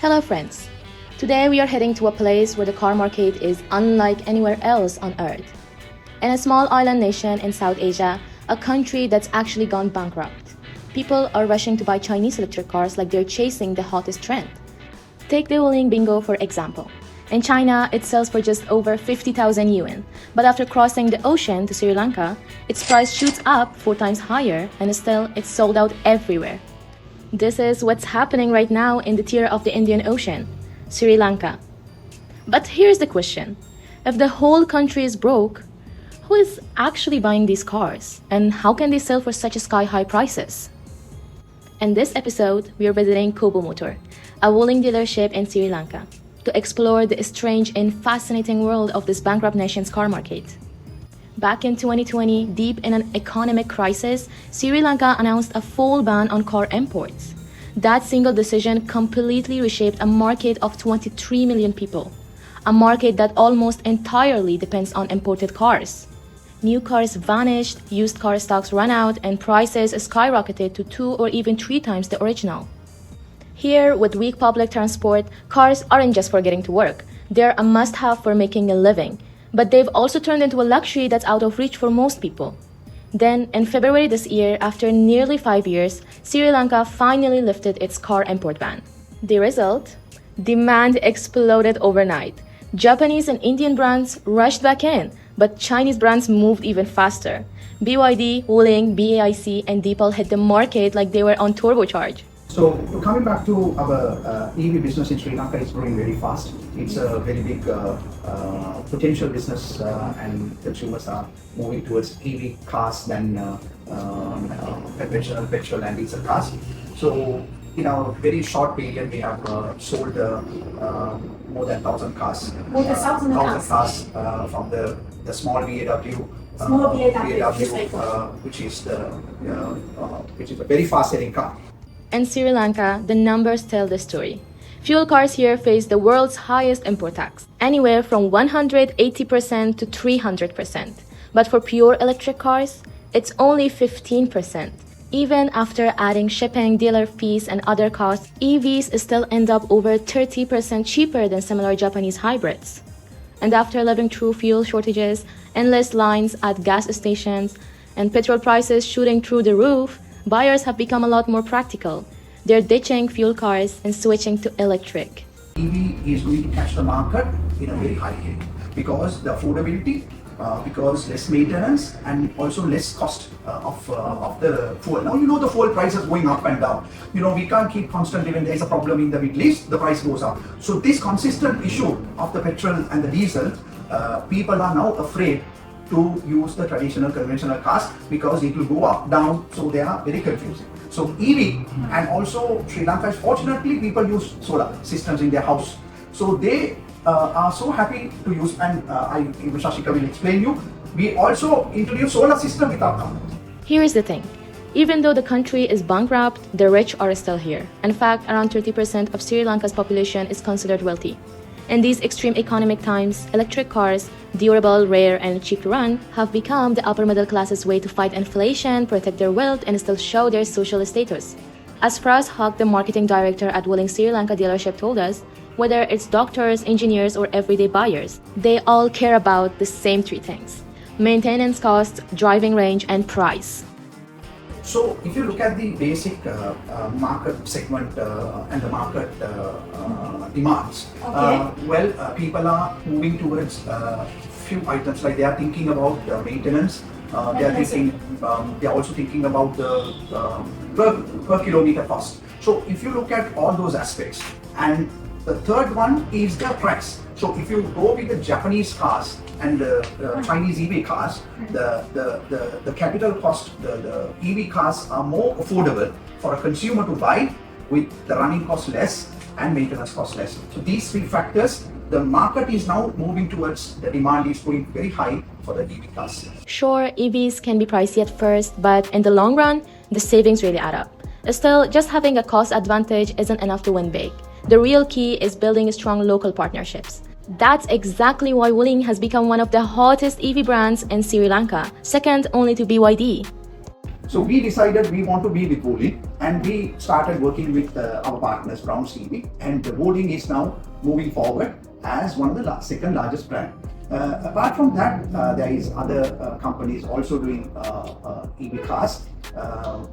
Hello friends! Today we are heading to a place where the car market is unlike anywhere else on earth. In a small island nation in South Asia, a country that's actually gone bankrupt. People are rushing to buy Chinese electric cars like they're chasing the hottest trend. Take the Wuling Bingo for example. In China, it sells for just over 50,000 yuan, but after crossing the ocean to Sri Lanka, its price shoots up 4 times higher and still it's sold out everywhere. This is what's happening right now in the tier of the Indian Ocean, Sri Lanka. But here's the question. If the whole country is broke, who is actually buying these cars? And how can they sell for such sky-high prices? In this episode, we are visiting Kobo Motor, a Wuling dealership in Sri Lanka, to explore the strange and fascinating world of this bankrupt nation's car market. Back in 2020, deep in an economic crisis, Sri Lanka announced a full ban on car imports. That single decision completely reshaped a market of 23 million people, a market that almost entirely depends on imported cars. New cars vanished, used car stocks ran out, and prices skyrocketed to 2 or even 3 times the original. Here, with weak public transport, cars aren't just for getting to work. They're a must-have for making a living. But they've also turned into a luxury that's out of reach for most people. Then, in February this year, after nearly 5 years, Sri Lanka finally lifted its car import ban. The result? Demand exploded overnight. Japanese and Indian brands rushed back in, but Chinese brands moved even faster. BYD, Wuling, BAIC, and Deepal hit the market like they were on turbocharge. So coming back to our EV business in Sri Lanka, it's growing very fast. It's a very big potential business, and consumers are moving towards EV cars than petrol and diesel cars. So in a very short period, we have sold more than 1,000 cars. More than 1,000 cars. From the small VAW. Which is a very fast-selling car. In Sri Lanka, the numbers tell the story. Fuel cars here face the world's highest import tax, anywhere from 180% to 300%. But for pure electric cars, it's only 15%. Even after adding shipping, dealer fees, and other costs, EVs still end up over 30% cheaper than similar Japanese hybrids. And after living through fuel shortages, endless lines at gas stations, and petrol prices shooting through the roof, buyers have become a lot more practical. They're ditching fuel cars and switching to electric. EV is going to catch the market in a very high way because the affordability, because less maintenance, and also less cost of the fuel. Now you know the fuel price is going up and down. You know we can't keep constantly when there is a problem in the Middle East, the price goes up. So this consistent issue of the petrol and the diesel, people are now afraid to use the traditional conventional cars because it will go up, down, so they are very confusing. So EV, and also Sri Lanka, fortunately people use solar systems in their house. So they are so happy to use, and Shashika will explain you, we also introduce solar system with our car. Here is the thing. Even though the country is bankrupt, the rich are still here. In fact, around 30% of Sri Lanka's population is considered wealthy. In these extreme economic times, electric cars, durable, rare, and cheap to run, have become the upper middle class's way to fight inflation, protect their wealth, and still show their social status. As Fraz Haq, the marketing director at Wuling Sri Lanka dealership, told us, whether it's doctors, engineers, or everyday buyers, they all care about the same 3 things: maintenance costs, driving range, and price. So if you look at the basic market segment and the market demands, people are moving towards few items, like they are thinking about maintenance, they are also thinking about the per kilometer cost. So if you look at all those aspects, and the third one is the price. So if you go with the Japanese cars and the Chinese EV cars, the capital cost, the EV cars are more affordable for a consumer to buy, with the running cost less and maintenance cost less. So these 3 factors, the market is now moving towards, the demand is going very high for the EV cars. Sure, EVs can be pricey at first, but in the long run, the savings really add up. Still, just having a cost advantage isn't enough to win big. The real key is building strong local partnerships. That's exactly why Wuling has become one of the hottest EV brands in Sri Lanka, second only to BYD. So we decided we want to be with Wuling, and we started working with our partners Browns EV, and Wuling is now moving forward as one of the second largest brand. Apart from that, there is other companies also doing EV cars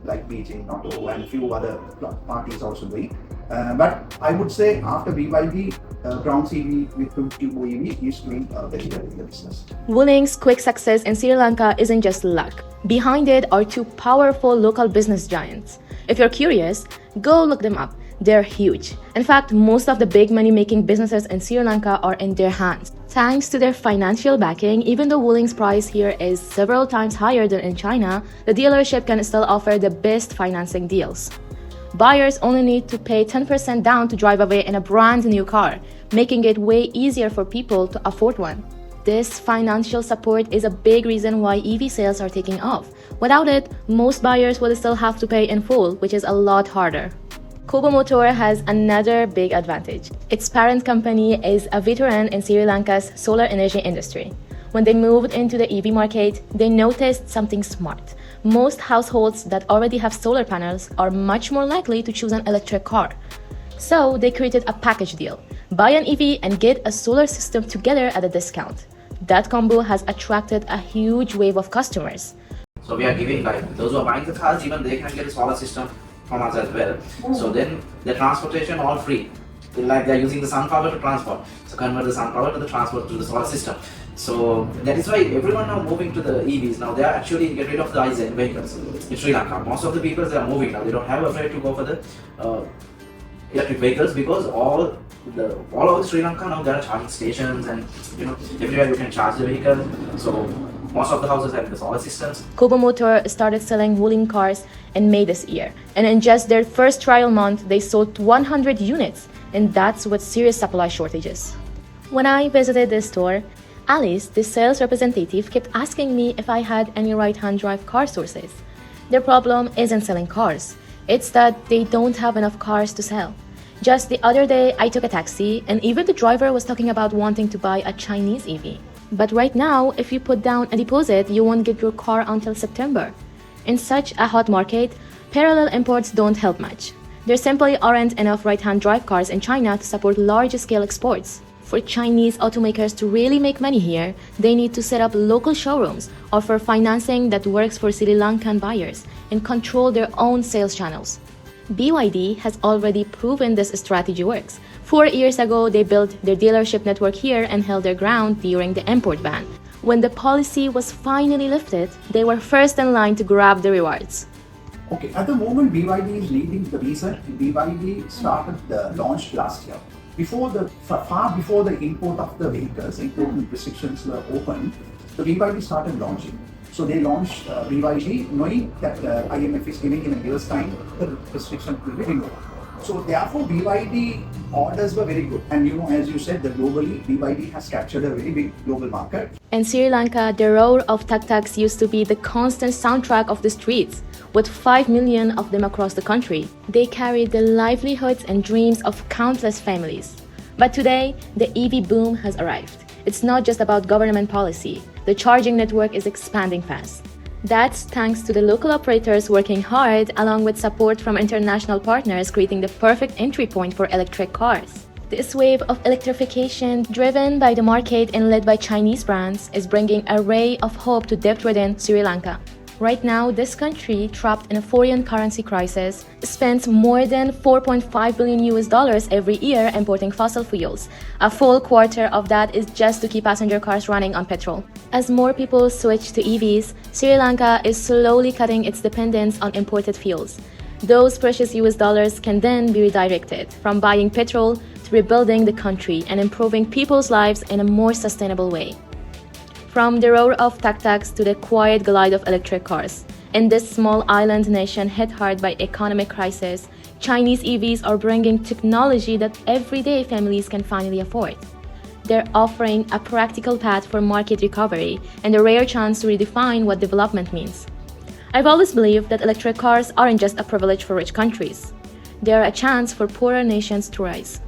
like Beijing, Auto, and few other parties also doing. But I would say after BYD, Browns EV with Turbo EV is doing very well in the business. Wuling's quick success in Sri Lanka isn't just luck. Behind it are two powerful local business giants. If you're curious, go look them up. They're huge. In fact, most of the big money-making businesses in Sri Lanka are in their hands. Thanks to their financial backing, even though Wuling's price here is several times higher than in China, the dealership can still offer the best financing deals. Buyers only need to pay 10% down to drive away in a brand new car, making it way easier for people to afford one. This financial support is a big reason why EV sales are taking off. Without it, most buyers would still have to pay in full, which is a lot harder. Kubo Motor has another big advantage. Its parent company is a veteran in Sri Lanka's solar energy industry. When they moved into the EV market, they noticed something smart. Most households that already have solar panels are much more likely to choose an electric car. So they created a package deal. Buy an EV and get a solar system together at a discount. That combo has attracted a huge wave of customers. So we are giving, like, those who are buying the cars, even they can get a solar system from us as well. So then the transportation all free. Like they're using the sun power to transport. So convert the sun power to the transport to the solar system. So that is why everyone now moving to the EVs. Now they are actually get rid of the diesel vehicles in Sri Lanka. Most of the people, they are moving now. They don't have afraid to go for the electric vehicles, because all over Sri Lanka now there are charging stations, and everywhere you can charge the vehicle. So most of the houses have the solar systems. Kubo Motor started selling Wuling cars in May this year, and in just their first trial month, they sold 100 units, and that's with serious supply shortages. When I visited this store, Alice, the sales representative, kept asking me if I had any right-hand drive car sources. Their problem isn't selling cars, it's that they don't have enough cars to sell. Just the other day, I took a taxi, and even the driver was talking about wanting to buy a Chinese EV. But right now, if you put down a deposit, you won't get your car until September. In such a hot market, parallel imports don't help much. There simply aren't enough right-hand drive cars in China to support large-scale exports. For Chinese automakers to really make money here, they need to set up local showrooms, offer financing that works for Sri Lankan buyers, and control their own sales channels. BYD has already proven this strategy works. 4 years ago, they built their dealership network here and held their ground during the import ban. When the policy was finally lifted, they were first in line to grab the rewards. Okay, at the moment BYD is leading the reason. BYD started the launch last year. Far before the import of the vehicles, import restrictions were open, the BYD started launching. So they launched BYD knowing that IMF is giving in a year's time the restriction will be removed. So therefore BYD orders were very good. And as you said, globally BYD has captured a very big global market. In Sri Lanka, the roar of tuk-tuks used to be the constant soundtrack of the streets. With 5 million of them across the country, they carry the livelihoods and dreams of countless families. But today, the EV boom has arrived. It's not just about government policy. The charging network is expanding fast. That's thanks to the local operators working hard, along with support from international partners, creating the perfect entry point for electric cars. This wave of electrification, driven by the market and led by Chinese brands, is bringing a ray of hope to debt-ridden Sri Lanka. Right now, this country, trapped in a foreign currency crisis, spends more than $4.5 billion every year importing fossil fuels. A full quarter of that is just to keep passenger cars running on petrol. As more people switch to EVs, Sri Lanka is slowly cutting its dependence on imported fuels. Those precious US dollars can then be redirected from buying petrol to rebuilding the country and improving people's lives in a more sustainable way. From the roar of tuk-tuks to the quiet glide of electric cars, in this small island nation hit hard by economic crisis, Chinese EVs are bringing technology that everyday families can finally afford. They're offering a practical path for market recovery and a rare chance to redefine what development means. I've always believed that electric cars aren't just a privilege for rich countries. They are a chance for poorer nations to rise.